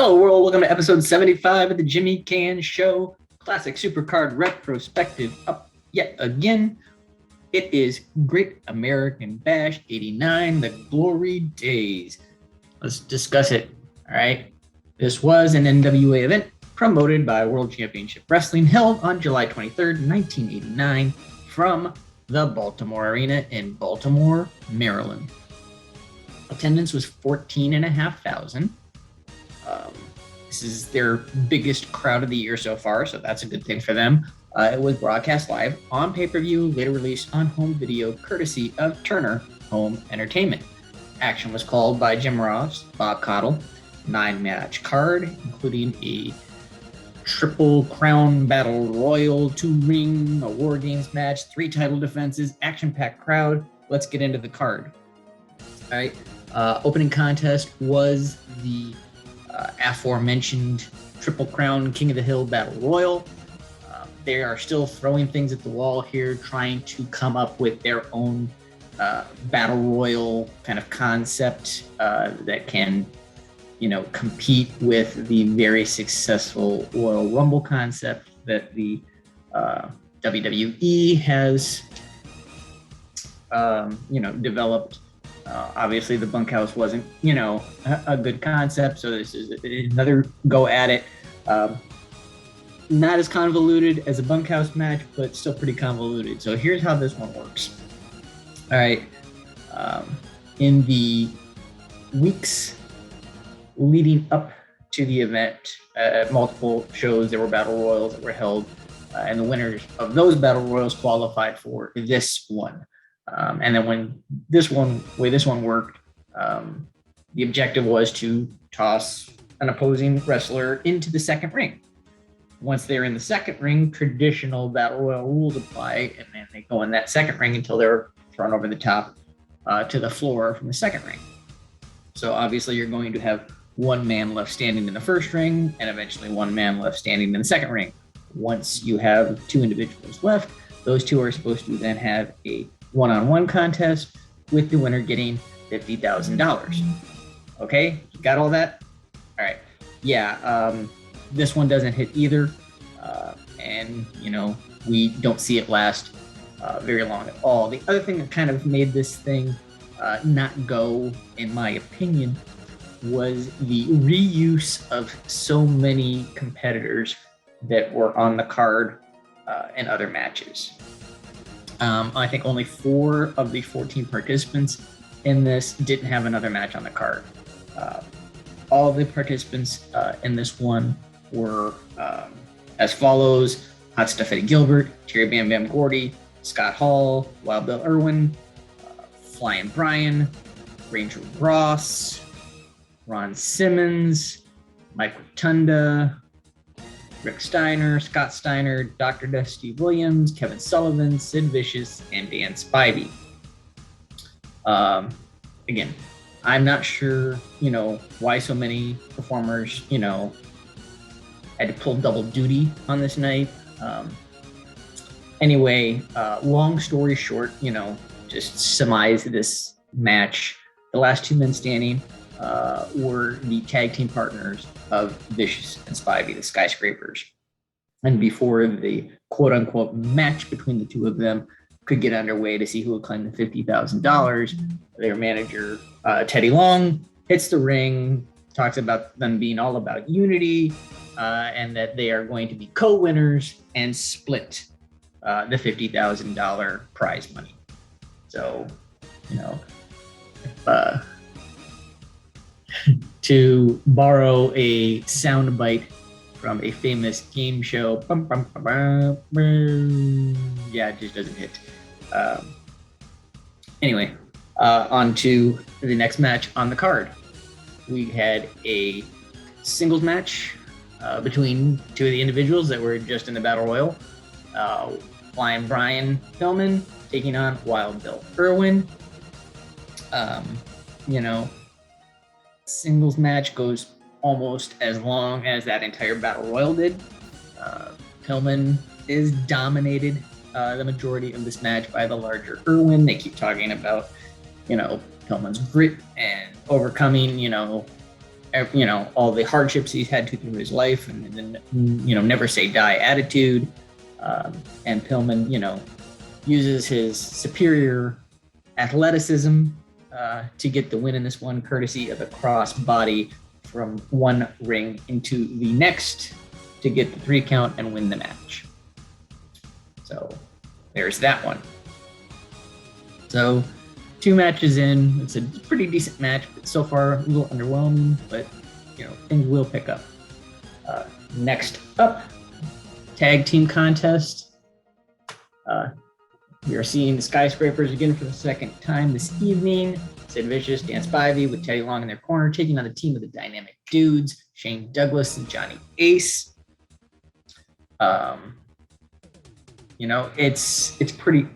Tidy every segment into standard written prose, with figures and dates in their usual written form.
Hello, world. Welcome to episode 75 of the Jimmy Canz Show. Classic Supercard Retrospective up yet again. It is Great American Bash 89, the glory days. Let's discuss it. All right. This was an NWA event promoted by World Championship Wrestling held on July 23rd, 1989 from the Baltimore Arena in Baltimore, Maryland. Attendance was 14,500. This is their biggest crowd of the year so far, so that's a good thing for them. It was broadcast live on pay-per-view, later released on home video, courtesy of Turner Home Entertainment. Action was called by Jim Ross, Bob Caudle. 9-match card, including a Triple Crown Battle Royal, 2-ring, a War Games match, 3 title defenses, action-packed crowd. Let's get into the card. All right. Opening contest was the aforementioned Triple Crown King of the Hill Battle Royal. They are still throwing things at the wall here, trying to come up with their own Battle Royal kind of concept that can, compete with the very successful Royal Rumble concept that the WWE has, developed. Obviously, the bunkhouse wasn't, a good concept, so this is another go at it. Not as convoluted as a bunkhouse match, but still pretty convoluted. So here's how this one works. All right. In the weeks leading up to the event, at multiple shows, there were battle royals that were held, and the winners of those battle royals qualified for this one. And then when this one worked, the objective was to toss an opposing wrestler into the second ring. Once they're in the second ring, traditional battle royal rules apply, and then they go in that second ring until they're thrown over the top to the floor from the second ring. So obviously you're going to have one man left standing in the first ring, and eventually one man left standing in the second ring. Once you have 2 individuals left, those 2 are supposed to then have a one-on-one contest with the winner getting $50,000. Okay, got all that? All right. Yeah, this one doesn't hit either, and we don't see it last very long at all. The other thing that kind of made this thing not go, in my opinion, was the reuse of so many competitors that were on the card in other matches. I think only 4 of the 14 participants in this didn't have another match on the card. All of the participants in this one were as follows: Hot Stuff Eddie Gilbert, Terry Bam Bam Gordy, Scott Hall, Wild Bill Irwin, Flying Brian, Ranger Ross, Ron Simmons, Mike Rotunda, Rick Steiner, Scott Steiner, Dr. Dusty Williams, Kevin Sullivan, Sid Vicious, and Dan Spivey. Again, I'm not sure, why so many performers, had to pull double duty on this night. Anyway, long story short, just surmise this match. The last 2 men standing were the tag team partners of Vicious and Spivey, the Skyscrapers. And before the quote-unquote match between the 2 of them could get underway to see who would claim the $50,000, their manager, Teddy Long, hits the ring, talks about them being all about unity, and that they are going to be co-winners and split the $50,000 prize money. So, to borrow a soundbite from a famous game show, yeah, it just doesn't hit. Anyway, on to the next match on the card. We had a singles match between 2 of the individuals that were just in the Battle Royal. Flying Brian Pillman taking on Wild Bill Irwin. Singles match goes almost as long as that entire Battle Royal did. Pillman is dominated the majority of this match by the larger Irwin. They keep talking about, Pillman's grit and overcoming, all the hardships he's had to through his life, and then never say die attitude. And Pillman, uses his superior athleticism to get the win in this one, courtesy of a cross body from one ring into the next to get the 3 count and win the match. So there's that one. So 2 matches in, it's a pretty decent match, but so far a little underwhelming, but things will pick up. Next up, tag team contest. We are seeing the Skyscrapers again for the second time this evening. Sid Vicious, Dan Spivey with Teddy Long in their corner, taking on the team of the Dynamic Dudes, Shane Douglas and Johnny Ace. It's pretty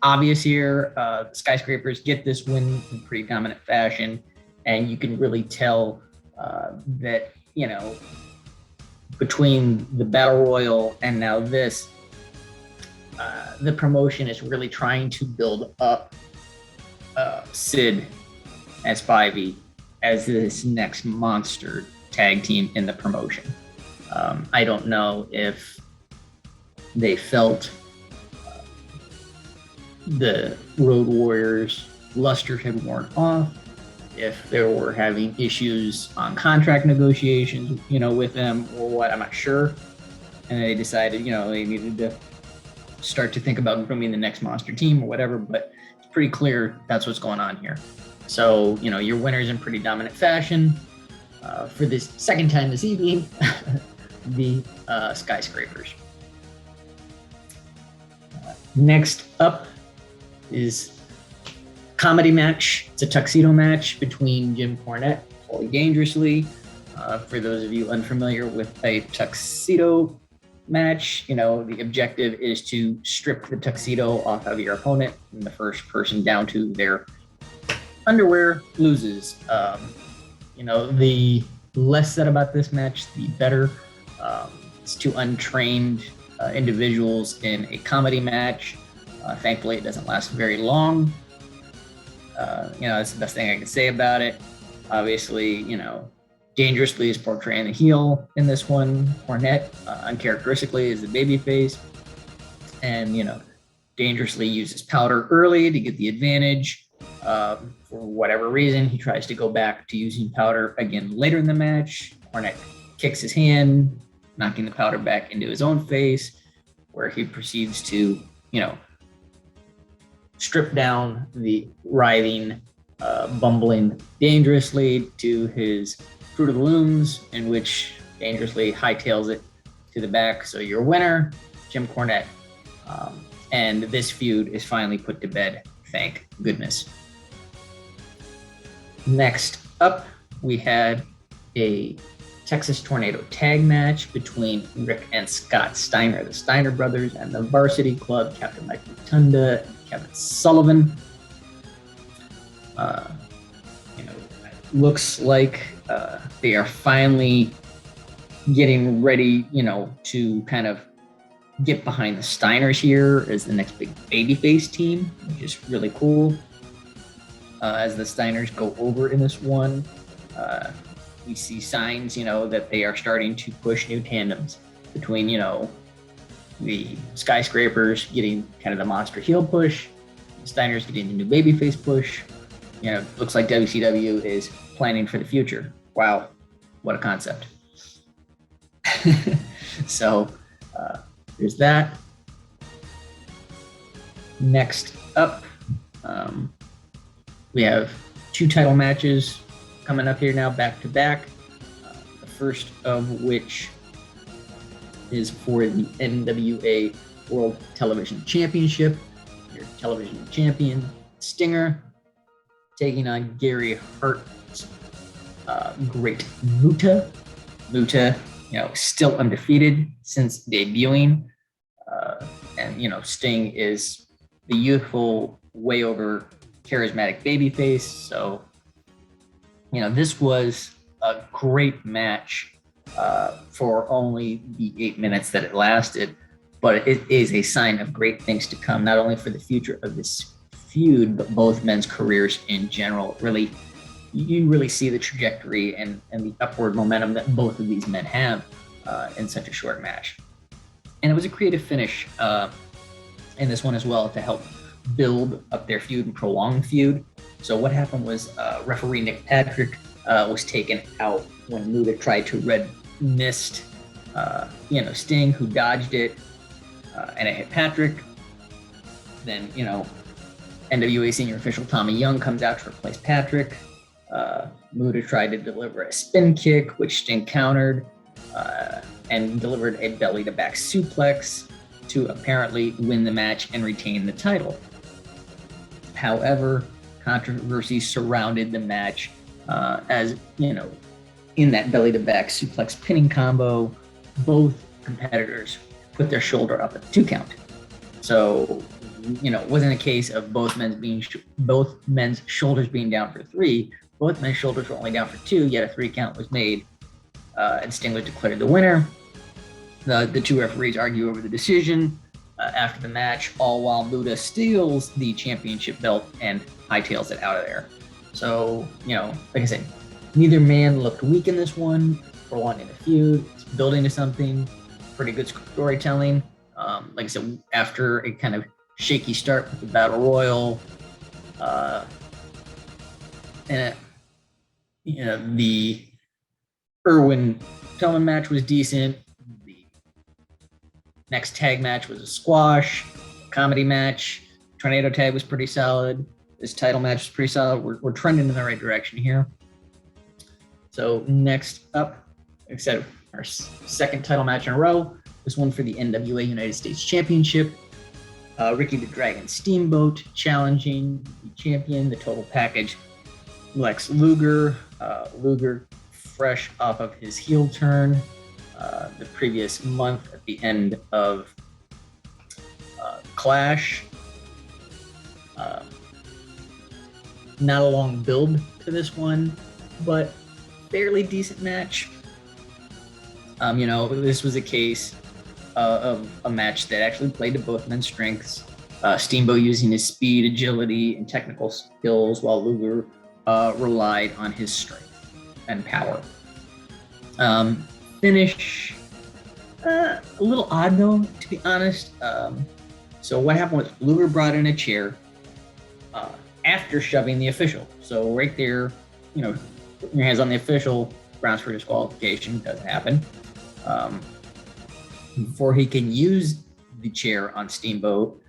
obvious here. The Skyscrapers get this win in pretty dominant fashion, and you can really tell that, between the Battle Royal and now this, the promotion is really trying to build up Sid and Spivey as this next monster tag team in the promotion. I don't know if they felt the Road Warriors' luster had worn off, if they were having issues on contract negotiations, with them or what, I'm not sure. And they decided, they needed to start to think about grooming the next monster team or whatever, but it's pretty clear that's what's going on here. So, your winners in pretty dominant fashion for this second time this evening, the Skyscrapers. Next up is comedy match. It's a tuxedo match between Jim Cornette, Paulie Dangerously. For those of you unfamiliar with a tuxedo match, the objective is to strip the tuxedo off of your opponent, and the first person down to their underwear loses. The less said about this match, the better. It's 2 untrained individuals in a comedy match. Thankfully, it doesn't last very long. That's the best thing I can say about it. Obviously, Dangerously is portraying the heel in this one. Cornette, uncharacteristically, is the babyface. And, Dangerously uses powder early to get the advantage. For whatever reason, he tries to go back to using powder again later in the match. Cornette kicks his hand, knocking the powder back into his own face, where he proceeds to, strip down the writhing, bumbling Dangerously to his Fruit of the Looms, in which Dangerously hightails it to the back. So your winner, Jim Cornette. And this feud is finally put to bed. Thank goodness. Next up, we had a Texas Tornado tag match between Rick and Scott Steiner, the Steiner brothers, and the Varsity Club, Captain Mike Rotunda and Kevin Sullivan. Looks like they are finally getting ready, to kind of get behind the Steiners here as the next big babyface team, which is really cool. As the Steiners go over in this one, we see signs, that they are starting to push new tandems between, the Skyscrapers getting kind of the monster heel push, the Steiners getting the new babyface push. Looks like WCW is planning for the future. Wow, what a concept. So there's that. Next up, we have 2 title matches coming up here now, back to back. The first of which is for the NWA World Television Championship. Your television champion, Stinger, taking on Gary Hart's Great Muta. Muta, still undefeated since debuting. And, Sting is the youthful, way over charismatic babyface. So, this was a great match for only the 8 minutes that it lasted. But it is a sign of great things to come, not only for the future of this feud, but both men's careers in general. Really, you really see the trajectory and the upward momentum that both of these men have in such a short match. And it was a creative finish in this one as well to help build up their feud and prolong the feud. So what happened was referee Nick Patrick was taken out when Luger tried to red mist Sting, who dodged it, and it hit Patrick. Then, NWA senior official Tommy Young comes out to replace Patrick. Muda tried to deliver a spin kick, which Sting countered, and delivered a belly-to-back suplex to apparently win the match and retain the title. However, controversy surrounded the match as, in that belly-to-back suplex pinning combo, both competitors put their shoulder up at the 2 count. So, it wasn't a case of both men's shoulders being down for 3. Both men's shoulders were only down for 2, yet a 3 count was made, and Sting was declared the winner. The 2 referees argue over the decision after the match, all while Muda steals the championship belt and hightails it out of there. So, like I said, neither man looked weak in this one, prolonging the feud. It's building to something. Pretty good storytelling. Like I said, after a kind of shaky start with the Battle Royal, and the Irwin Pillman match was decent. The next tag match was a squash, comedy match. Tornado tag was pretty solid. This title match was pretty solid. We're trending in the right direction here. So next up, like I said, our second title match in a row. This one for the NWA United States Championship. Ricky the Dragon Steamboat challenging the champion, the total package, Lex Luger. Luger fresh off of his heel turn the previous month at the end of Clash. Not a long build to this one, but fairly decent match. This was a case of a match that actually played to both men's strengths. Steamboat using his speed, agility, and technical skills, while Luger relied on his strength and power. Finish, a little odd though, to be honest. So what happened was Luger brought in a chair after shoving the official. So right there, putting your hands on the official, grounds for disqualification, doesn't happen. Before he can use the chair on Steamboat,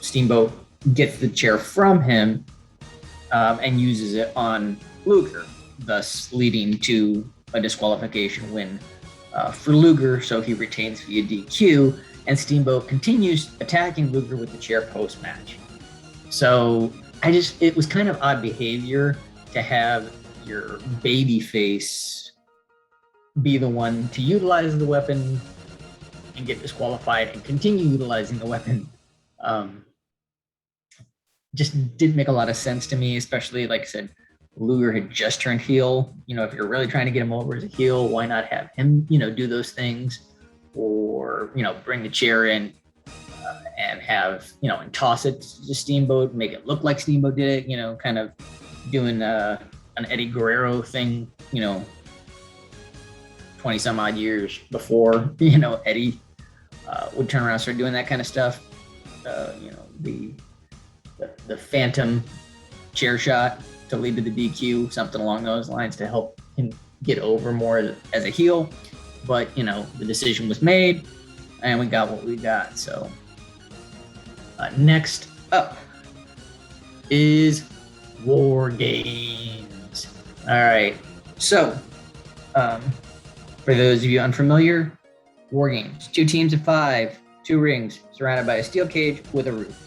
Steamboat gets the chair from him and uses it on Luger, thus leading to a disqualification win for Luger, so he retains via DQ, and Steamboat continues attacking Luger with the chair post-match. So it was kind of odd behavior to have your babyface be the one to utilize the weapon and get disqualified and continue utilizing the weapon. Just didn't make a lot of sense to me, especially, like I said, Luger had just turned heel. If you're really trying to get him over as a heel, why not have him, do those things, or, bring the chair in and have, and toss it to Steamboat, make it look like Steamboat did it, kind of doing an Eddie Guerrero thing, 20 some odd years before, Eddie would turn around and start doing that kind of stuff. The phantom chair shot to lead to the DQ, something along those lines to help him get over more as a heel. But, the decision was made and we got what we got. So next up is War Games. All right. So for those of you unfamiliar, War Games, 2 teams of 5, 2 rings surrounded by a steel cage with a roof.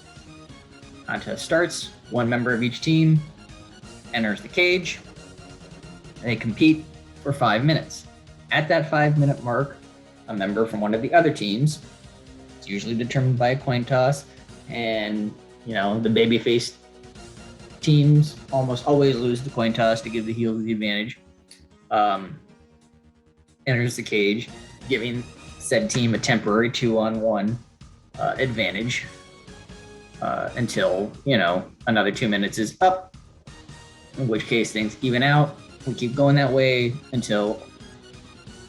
Contest starts. 1 member of each team enters the cage. They compete for 5 minutes. At that 5-minute mark, a member from one of the other teams, it's usually determined by a coin toss, and the babyface teams almost always lose the coin toss to give the heel the advantage, enters the cage, giving said team a temporary 2-on-1 advantage until, another 2 minutes is up in which case things even out. We keep going that way until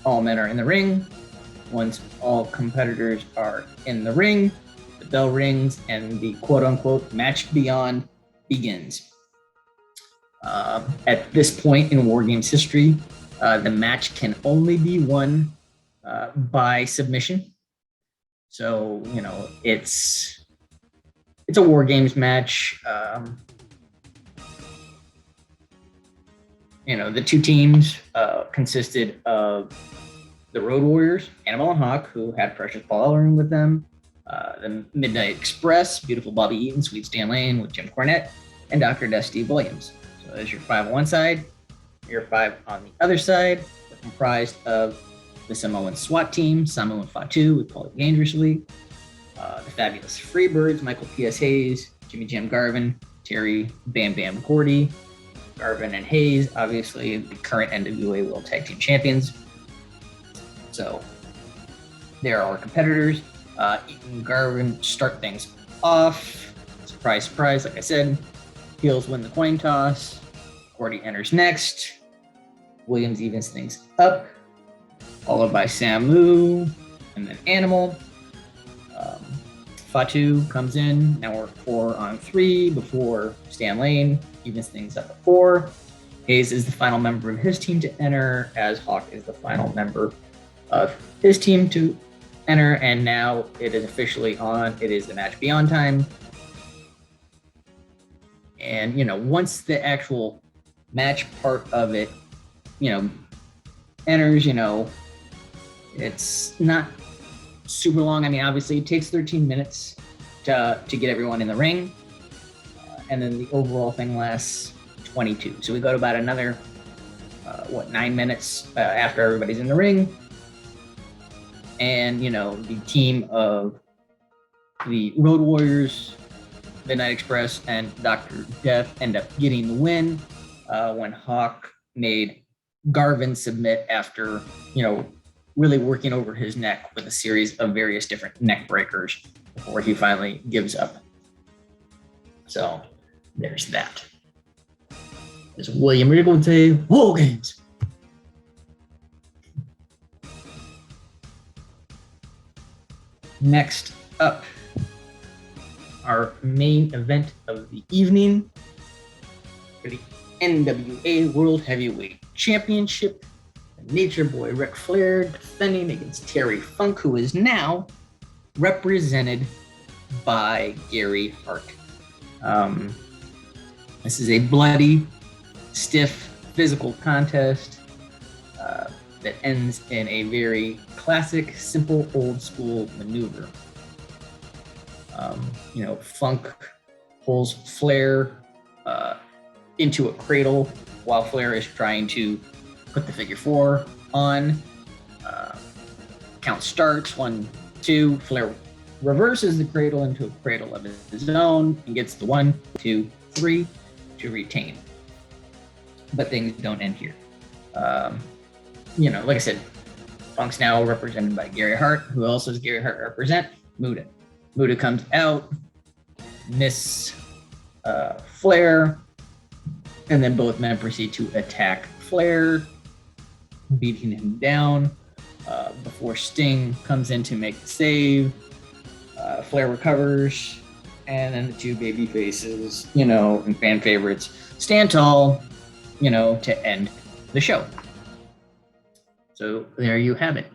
all men are in the ring. Once all competitors are in the ring, the bell rings and the quote-unquote match beyond begins. At this point in War Games history, the match can only be won by submission. So, it's a War Games match. The two teams consisted of the Road Warriors, Animal and Hawk, who had Precious Paul Ellering with them, the Midnight Express, beautiful Bobby Eaton, Sweet Stan Lane with Jim Cornette, and Dr. Death Steve Williams. So there's your 5 on one side, your 5 on the other side. They're comprised of the Samoan SWAT team, Samu and Fatu with Paulie Dangerously, the Fabulous Freebirds, Michael P.S. Hayes, Jimmy Jam Garvin, Terry Bam Bam Gordy, Garvin and Hayes, obviously the current NWA World Tag Team Champions. So there are our competitors. Eaton and Garvin start things off. Surprise, surprise, like I said. Heels win the coin toss. Gordy enters next. Williams evens things up, followed by Samu and then Animal. Fatu comes in. Now we're 4 on 3 before Stan Lane evens things up at 4. Hayes is the final member of his team to enter, as Hawk is the final member of his team to enter. And now it is officially on. It is the match beyond time. And, once the actual match part of it, enters, it's not super long. I mean, obviously it takes 13 minutes to get everyone in the ring. And then the overall thing lasts 22. So we go to about another, 9 minutes after everybody's in the ring. And, the team of the Road Warriors, Midnight Express, and Dr. Death end up getting the win when Hawk made Garvin submit after, really working over his neck with a series of various different neck breakers before he finally gives up. So there's that. There's William Regal would say, War Games. Next up, our main event of the evening for the NWA World Heavyweight Championship. The Nature Boy Ric Flair defending against Terry Funk, who is now represented by Gary Hart. This is a bloody, stiff, physical contest that ends in a very classic, simple, old school maneuver. Funk pulls Flair into a cradle while Flair is trying to put the figure 4 on. Count starts 1, 2. Flair reverses the cradle into a cradle of his own and gets the 1, 2, 3 to retain. But things don't end here. Like I said, Funk's now represented by Gary Hart. Who else does Gary Hart represent? Muta. Muta comes out, miss Flair, and then both men proceed to attack Flair, beating him down before Sting comes in to make the save. Flair recovers, and then the two baby faces, and fan favorites stand tall, to end the show. So there you have it.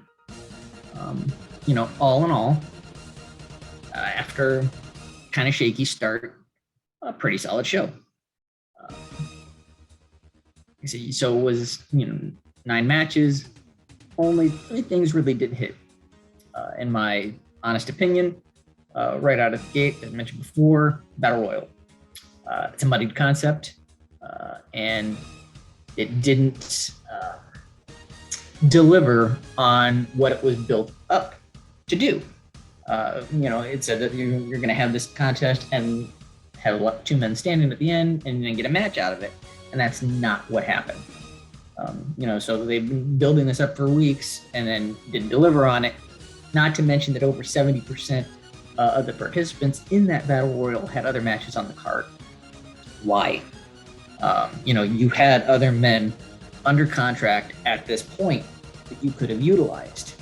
All in all, after kind of shaky start, a pretty solid show. So it was, 9 matches. Only 3 things really did hit, in my honest opinion. Right out of the gate, as mentioned before, Battle Royal. It's a muddied concept, and it didn't deliver on what it was built up to do. It said that you're going to have this contest and have 2 men standing at the end and then get a match out of it. And that's not what happened. So they've been building this up for weeks and then didn't deliver on it. Not to mention that over 70% of the participants in that Battle Royal had other matches on the card. Why? You had other men under contract at this point that you could have utilized.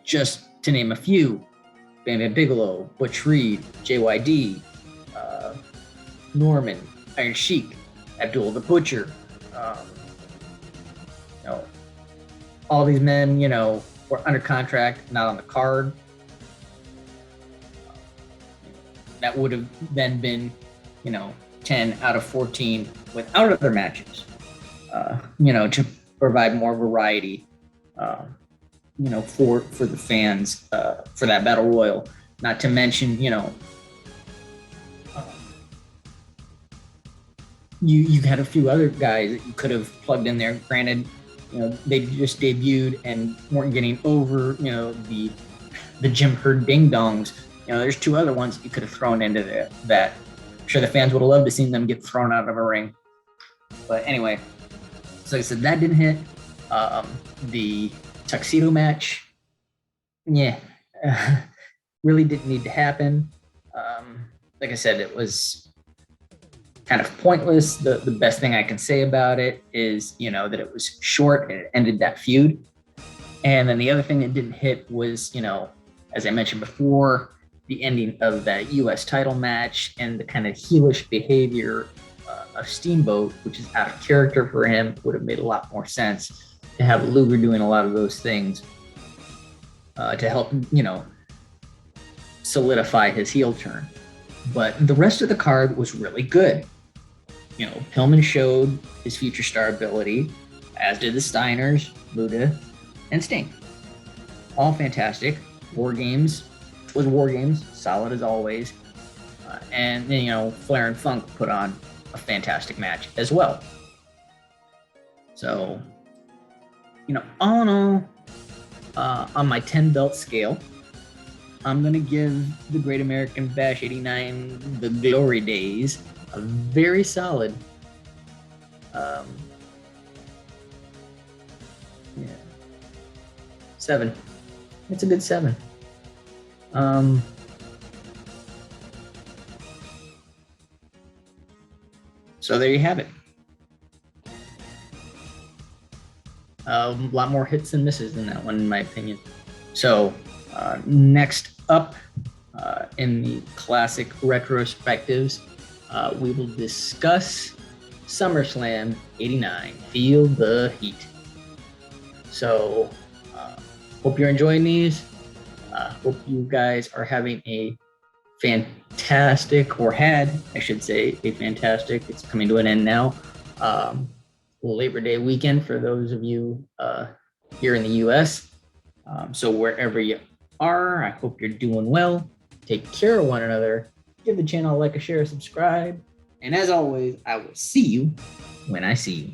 Just to name a few: Bam Bam Bigelow, Butch Reed, JYD, uh, Norman, Iron Sheik, Abdul the Butcher. Um, you know, all these men, were under contract, not on the card. That would have then been, 10 out of 14 without other matches, to provide more variety, for the fans, for that battle royal. Not to mention, you had a few other guys that you could have plugged in there. Granted, they just debuted and weren't getting over, the Jim Herd ding dongs. There's two other ones you could have thrown into that. I'm sure the fans would have loved to see them get thrown out of a ring. But anyway, so like I said, that didn't hit. The tuxedo match, yeah, really didn't need to happen. Like I said, it was kind of pointless. The best thing I can say about it is, that it was short and it ended that feud. And then the other thing that didn't hit was, as I mentioned before, the ending of that U.S. title match and the kind of heelish behavior of Steamboat, which is out of character for him. Would have made a lot more sense to have Luger doing a lot of those things to help, solidify his heel turn. But the rest of the card was really good. Pillman showed his future star ability, as did the Steiners, Luda, and Sting. All fantastic. War Games was War Games, solid as always. And then, Flair and Funk put on a fantastic match as well. So, all in all, on my 10 belt scale, I'm going to give the Great American Bash 89, the glory days, a very solid 7. It's a good 7. So there you have it. A lot more hits and misses than that one, in my opinion. So next up in the classic retrospectives, we will discuss SummerSlam 89, Feel the Heat. So hope you're enjoying these. Hope you guys are having a fantastic, or had, I should say, a fantastic, it's coming to an end now, Labor Day weekend for those of you here in the U.S. So wherever you are, I hope you're doing well. Take care of one another. Give the channel a like, a share, a subscribe. And as always, I will see you when I see you.